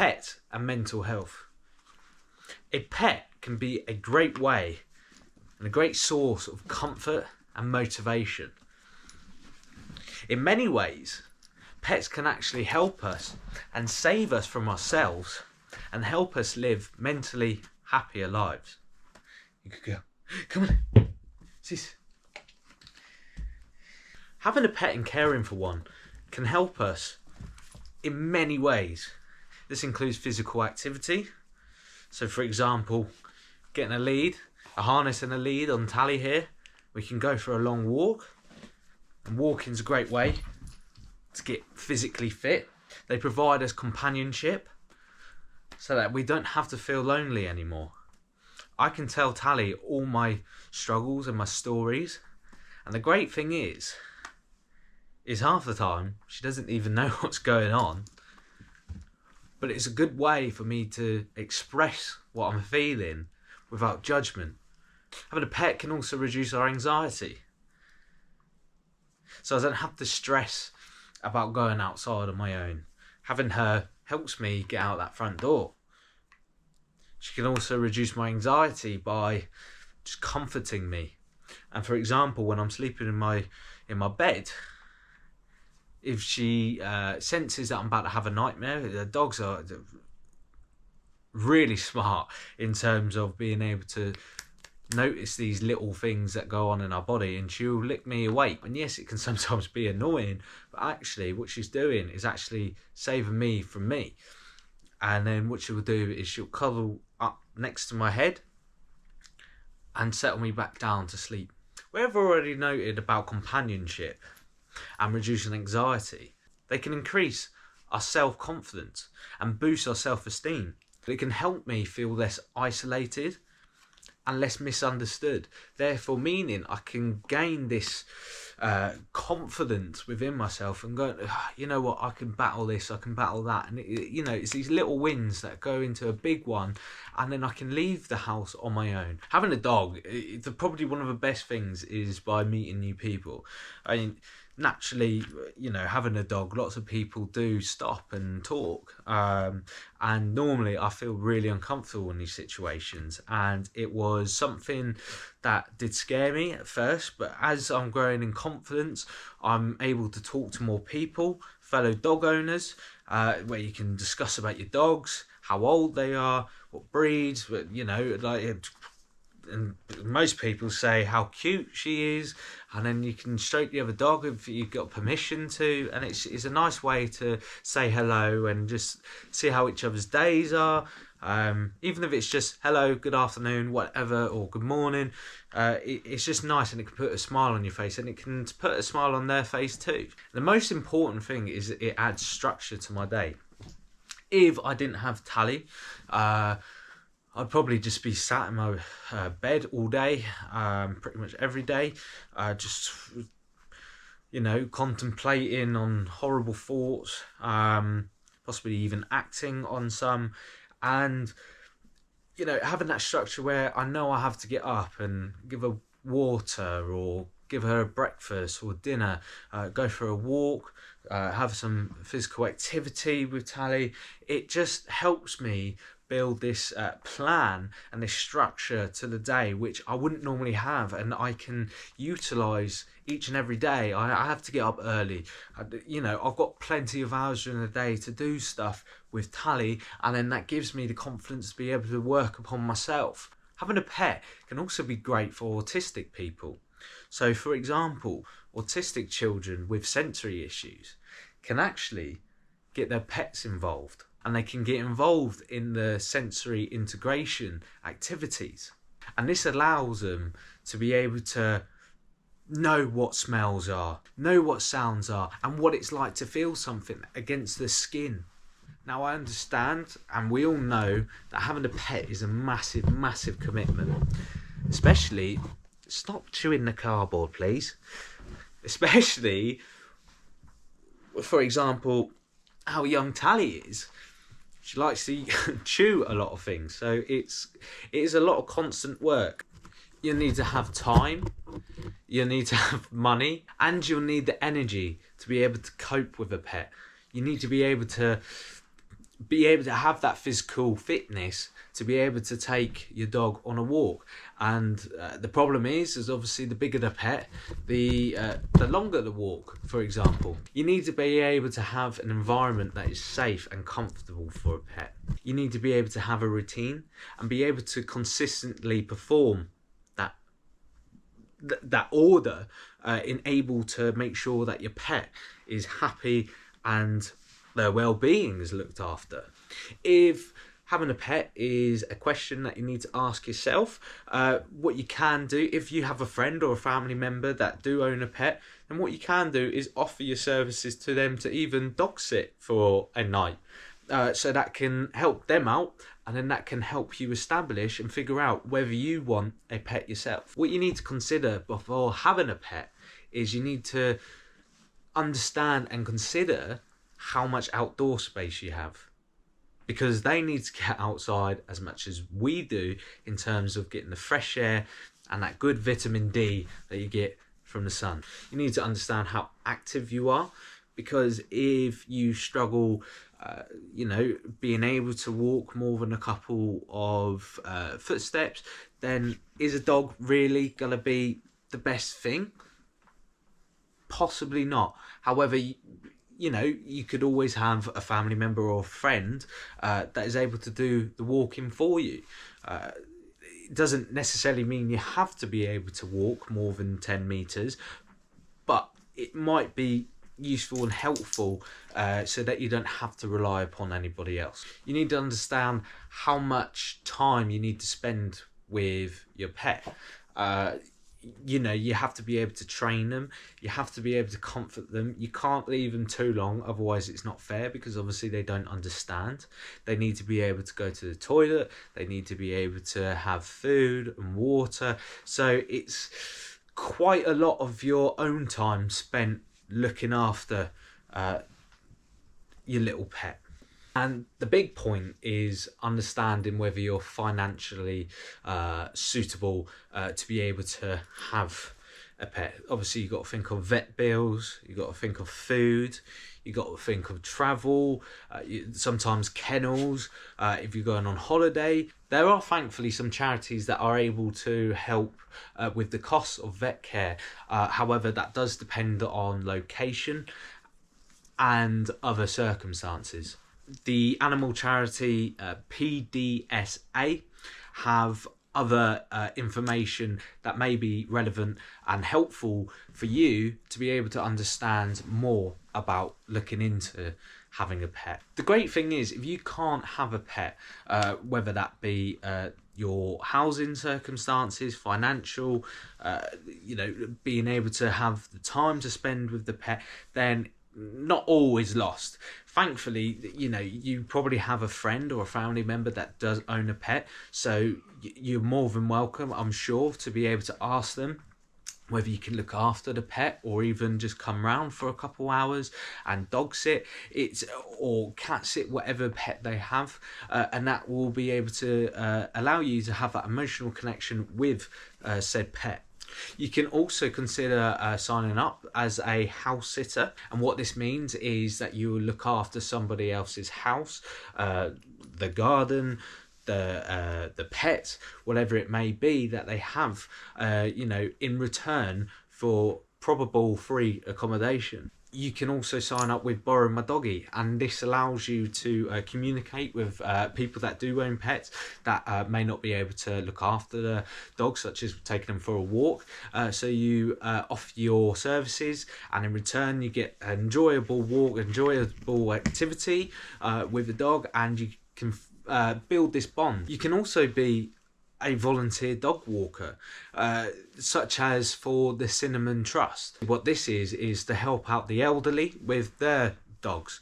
Pets and mental health. A pet can be a great way and a great source of comfort and motivation. In many ways, pets can actually help us and save us from ourselves and help us live mentally happier lives. You could go, come on, sis. Having a pet and caring for one can help us in many ways. This includes physical activity. So for example, getting a harness and a lead on Tally here. We can go for a long walk. And walking's a great way to get physically fit. They provide us companionship so that we don't have to feel lonely anymore. I can tell Tally all my struggles and my stories. And the great thing is half the time she doesn't even know what's going on. But it's a good way for me to express what I'm feeling without judgment. Having a pet can also reduce our anxiety. So I don't have to stress about going outside on my own. Having her helps me get out that front door. She can also reduce my anxiety by just comforting me. And for example, when I'm sleeping in my bed, if she senses that I'm about to have a nightmare, the dogs are really smart in terms of being able to notice these little things that go on in our body, and she'll lick me awake. And yes, it can sometimes be annoying, but actually what she's doing is actually saving me from me. And then what she will do is she'll cuddle up next to my head and settle me back down to sleep. We have already noted about companionship and reducing anxiety. They can increase our self-confidence and boost our self-esteem. It can help me feel less isolated and less misunderstood, therefore meaning I can gain this confidence within myself and go, you know what, I can battle this, I can battle that. And it's these little wins that go into a big one, and then I can leave the house on my own. Having a dog, probably one of the best things is by meeting new people. I mean, naturally, having a dog, lots of people do stop and talk, and normally I feel really uncomfortable in these situations, and it was something that did scare me at first, but as I'm growing in confidence, I'm able to talk to more people, fellow dog owners, where you can discuss about your dogs, how old they are, what breeds, and most people say how cute she is, and then you can stroke the other dog if you've got permission to, and it's a nice way to say hello and just see how each other's days are, even if it's just hello, good afternoon, whatever, or good morning. It's just nice, and it can put a smile on your face, and it can put a smile on their face too. The most important thing is that it adds structure to my day. If I didn't have Tally, I'd probably just be sat in my bed all day, pretty much every day, just, contemplating on horrible thoughts, possibly even acting on some, and, having that structure where I know I have to get up and give her water or give her a breakfast or dinner, go for a walk, have some physical activity with Tally. It just helps me build this plan and this structure to the day, which I wouldn't normally have, and I can utilise each and every day. I have to get up early. I've got plenty of hours during the day to do stuff with Tally, and then that gives me the confidence to be able to work upon myself. Having a pet can also be great for autistic people. So, for example, autistic children with sensory issues can actually get their pets involved, and they can get involved in the sensory integration activities. And this allows them to be able to know what smells are, know what sounds are, and what it's like to feel something against the skin. Now, I understand, and we all know, that having a pet is a massive, massive commitment. Especially, stop chewing the cardboard, please. Especially, for example, how young Tally is. She likes to chew a lot of things, so it is a lot of constant work. You need to have time, you need to have money, and you'll need the energy to be able to cope with a pet. You need to be able to be able to have that physical fitness to be able to take your dog on a walk. And the problem is obviously the bigger the pet, the longer the walk. For example, you need to be able to have an environment that is safe and comfortable for a pet. You need to be able to have a routine and be able to consistently perform that order, in able to make sure that your pet is happy and their well-being is looked after. If having a pet is a question that you need to ask yourself, what you can do, if you have a friend or a family member that do own a pet, then what you can do is offer your services to them to even dog sit for a night. So that can help them out, and then that can help you establish and figure out whether you want a pet yourself. What you need to consider before having a pet is you need to understand and consider how much outdoor space you have, because they need to get outside as much as we do in terms of getting the fresh air and that good vitamin D that you get from the sun. You need to understand how active you are, because if you struggle being able to walk more than a couple of footsteps, then is a dog really going to be the best thing? Possibly not. However, you could always have a family member or a friend that is able to do the walking for you. It doesn't necessarily mean you have to be able to walk more than 10 meters, but it might be useful and helpful so that you don't have to rely upon anybody else. You need to understand how much time you need to spend with your pet. You have to be able to train them. You have to be able to comfort them. You can't leave them too long, otherwise it's not fair, because obviously they don't understand. They need to be able to go to the toilet. They need to be able to have food and water. So it's quite a lot of your own time spent looking after your little pet. And the big point is understanding whether you're financially suitable to be able to have a pet. Obviously, you've got to think of vet bills, you've got to think of food, you've got to think of travel, sometimes kennels, if you're going on holiday. There are thankfully some charities that are able to help with the costs of vet care. However, that does depend on location and other circumstances. The animal charity PDSA have other information that may be relevant and helpful for you to be able to understand more about looking into having a pet. The great thing is, if you can't have a pet, whether that be your housing circumstances, financial, being able to have the time to spend with the pet, then not always lost. Thankfully, you probably have a friend or a family member that does own a pet, so you're more than welcome, I'm sure, to be able to ask them whether you can look after the pet, or even just come round for a couple hours and dog sit or cat sit, whatever pet they have, and that will be able to allow you to have that emotional connection with said pet. You can also consider signing up as a house sitter, and what this means is that you will look after somebody else's house, the garden, the pet, whatever it may be that they have, in return for probable free accommodation. You can also sign up with Borrow My Doggy, and this allows you to communicate with people that do own pets that may not be able to look after the dog, such as taking them for a walk. So you offer your services, and in return you get an enjoyable walk, enjoyable activity with the dog, and you can build this bond. You can also be a volunteer dog walker, such as for the Cinnamon Trust. What this is to help out the elderly with their dogs.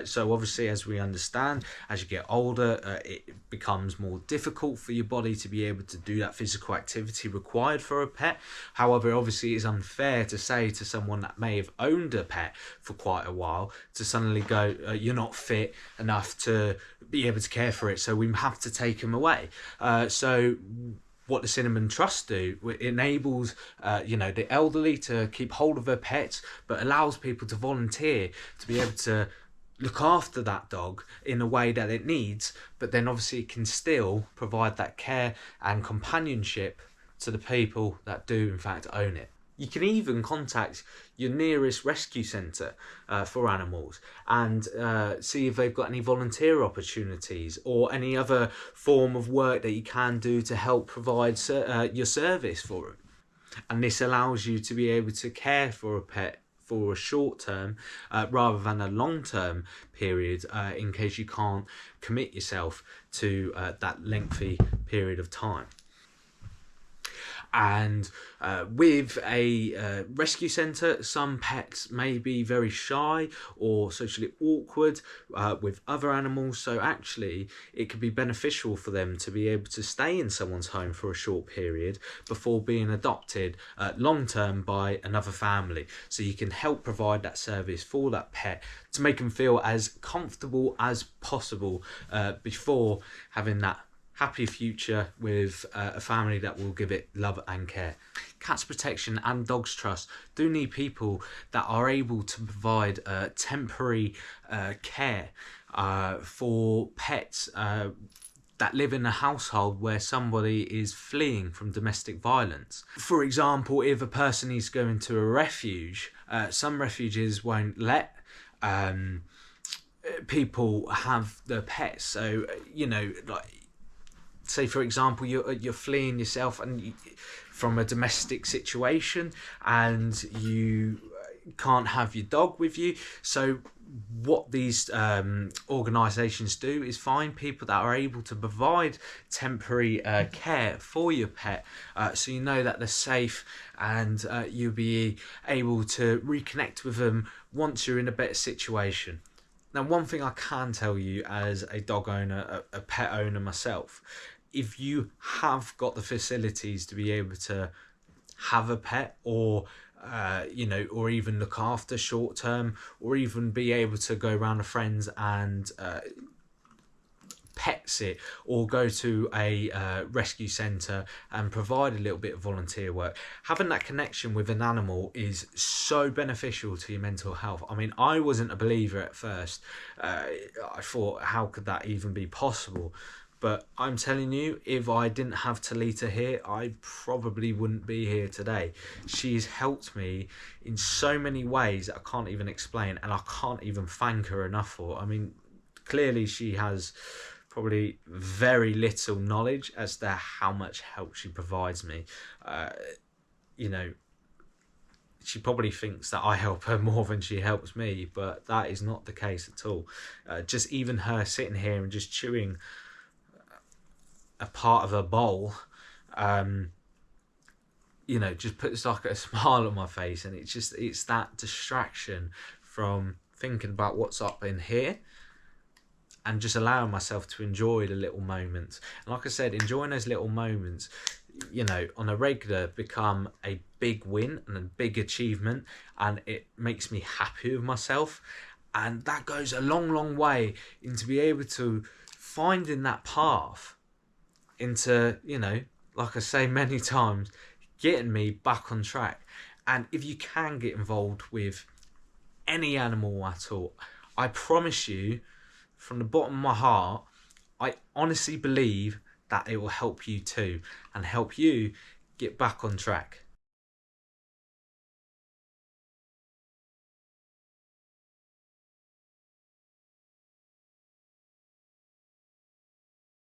So obviously, as we understand, as you get older, it becomes more difficult for your body to be able to do that physical activity required for a pet. However, obviously it's unfair to say to someone that may have owned a pet for quite a while to suddenly go, you're not fit enough to be able to care for it, so we have to take them away. So what the Cinnamon Trust do, it enables the elderly to keep hold of their pets, but allows people to volunteer to be able to look after that dog in a way that it needs, but then obviously it can still provide that care and companionship to the people that do in fact own it. You can even contact your nearest rescue centre for animals and see if they've got any volunteer opportunities or any other form of work that you can do to help provide your service for them. And this allows you to be able to care for a pet for a short term rather than a long term period in case you can't commit yourself to that lengthy period of time. And with a rescue centre, some pets may be very shy or socially awkward with other animals, so actually it could be beneficial for them to be able to stay in someone's home for a short period before being adopted long term by another family. So you can help provide that service for that pet to make them feel as comfortable as possible before having that happy future with a family that will give it love and care. Cats Protection and Dogs Trust do need people that are able to provide temporary care for pets that live in a household where somebody is fleeing from domestic violence. For example, if a person is going to a refuge, some refuges won't let people have their pets. So, you know, like, say for example you're fleeing yourself and from a domestic situation and you can't have your dog with you. So what these organisations do is find people that are able to provide temporary care for your pet, so you know that they're safe and you'll be able to reconnect with them once you're in a better situation. Now, one thing I can tell you as a dog owner, a pet owner myself, if you have got the facilities to be able to have a pet or, or even look after short term, or even be able to go around with friends and pet sit or go to a rescue centre and provide a little bit of volunteer work, having that connection with an animal is so beneficial to your mental health. I mean, I wasn't a believer at first. I thought, how could that even be possible? But I'm telling you, if I didn't have Talita here, I probably wouldn't be here today. She's helped me in so many ways that I can't even explain, and I can't even thank her enough for. I mean, clearly she has probably very little knowledge as to how much help she provides me. She probably thinks that I help her more than she helps me, but that is not the case at all. Just even her sitting here and just chewing a part of a bowl, just puts like a smile on my face, and it's that distraction from thinking about what's up in here and just allowing myself to enjoy the little moments. And like I said, enjoying those little moments, on a regular become a big win and a big achievement, and it makes me happy with myself. And that goes a long, long way into be able to finding that path into, like I say many times, getting me back on track. And if you can get involved with any animal at all, I promise you, from the bottom of my heart, I honestly believe that it will help you too and help you get back on track.